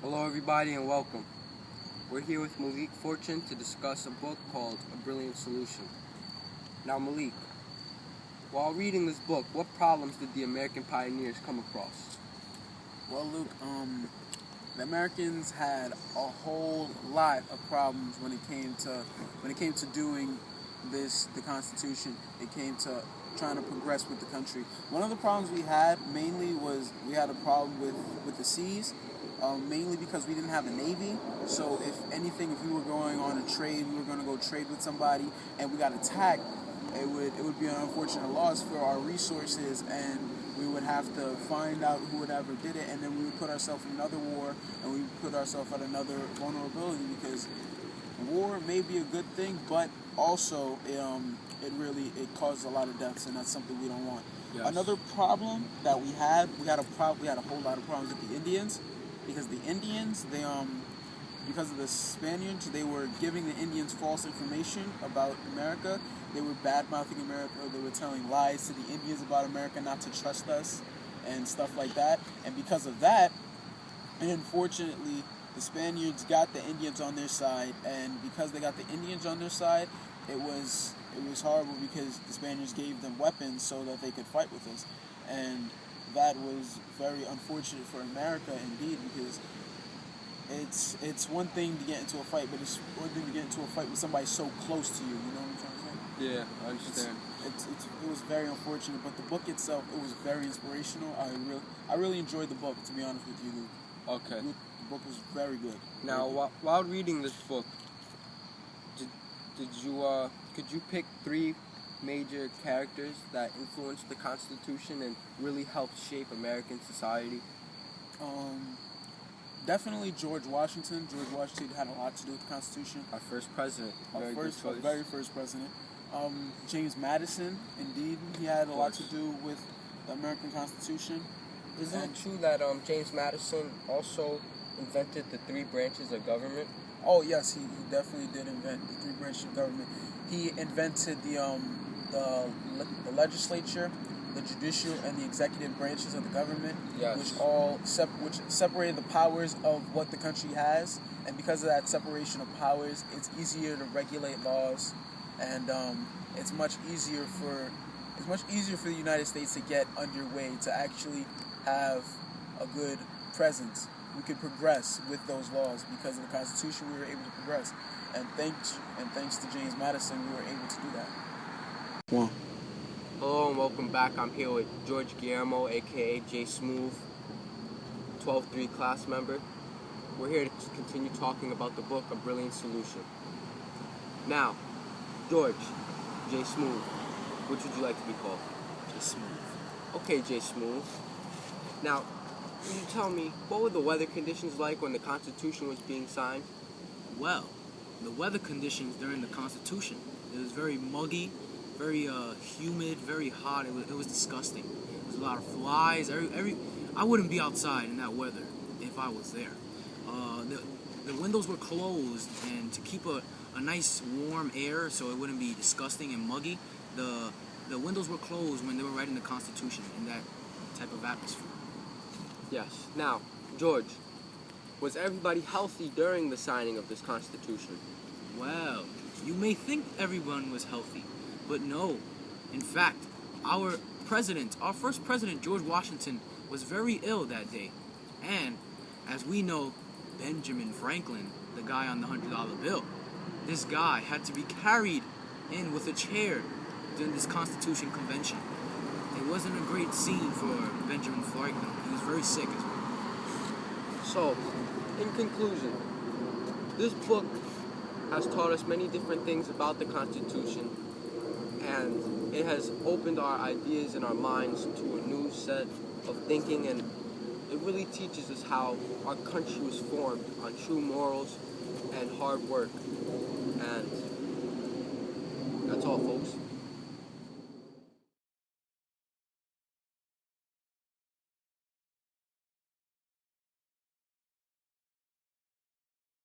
Hello everybody and welcome. We're here with Malik Fortune to discuss a book called A Brilliant Solution. Now Malik, while reading this book, what problems did the American pioneers come across? Well, Luke, the Americans had a whole lot of problems when it came to doing the Constitution. It came to trying to progress with the country. One of the problems we had mainly was we had a problem with the seas, mainly because we didn't have a navy. So if we were going on a trade, we were going to go trade with somebody, and we got attacked, it would be an unfortunate loss for our resources, and we would have to find out who would ever did it, and then we would put ourselves in another war, and we would put ourselves at another vulnerability, because war may be a good thing, but also it causes a lot of deaths, and that's something we don't want. Yes. Another problem that we had a whole lot of problems with the Indians, because the Indians, because of the Spaniards, they were giving the Indians false information about America. They were bad-mouthing America. They were telling lies to the Indians about America, not to trust us, and stuff like that. And because of that, and unfortunately, the Spaniards got the Indians on their side. And because they got the Indians on their side, it was horrible, because the Spaniards gave them weapons so that they could fight with us. And that was very unfortunate for America, indeed, because it's one thing to get into a fight, but it's one thing to get into a fight with somebody so close to you. You know what I'm trying to say? Yeah, I understand. It was very unfortunate, but the book itself, it was very inspirational. I really enjoyed the book, to be honest with you, Luke. Okay. Luke, the book was very good. Now, while reading this book, could you pick three major characters that influenced the Constitution and really helped shape American society? Definitely George Washington. George Washington had a lot to do with the Constitution. Our first president. Our very first president. James Madison, indeed, he had a lot to do with the American Constitution. Isn't it true that James Madison also invented the three branches of government? Oh yes, he definitely did invent the three branches of government. He invented the legislature, the judicial, and the executive branches of the government, yes, which separated the powers of what the country has. And because of that separation of powers, it's easier to regulate laws, and it's much easier for the United States to get underway, to actually have a good presence. We could progress with those laws. Because of the Constitution, we were able to progress, and thanks to James Madison, we were able to do that. Wow. Hello and welcome back. I'm here with George Guillermo, aka J Smooth, 12-3 class member. We're here to continue talking about the book A Brilliant Solution. Now, George, J Smooth, which would you like to be called? J Smooth. Okay, J Smooth. Now, can you tell me, what were the weather conditions like when the Constitution was being signed? Well, the weather conditions during the Constitution, it was very muggy, very humid, very hot. It was disgusting. There was a lot of flies. I wouldn't be outside in that weather if I was there. The windows were closed, and to keep a nice warm air so it wouldn't be disgusting and muggy, the windows were closed when they were writing the Constitution in that type of atmosphere. Yes. Now, George, was everybody healthy during the signing of this Constitution? Well, you may think everyone was healthy, but no. In fact, our first president, George Washington, was very ill that day. And, as we know, Benjamin Franklin, the guy on the $100 bill, this guy had to be carried in with a chair during this Constitution convention. It wasn't a great scene for Benjamin Franklin. He was very sick as well. So, in conclusion, this book has taught us many different things about the Constitution, and it has opened our ideas and our minds to a new set of thinking, and it really teaches us how our country was formed on true morals and hard work. And that's all, folks.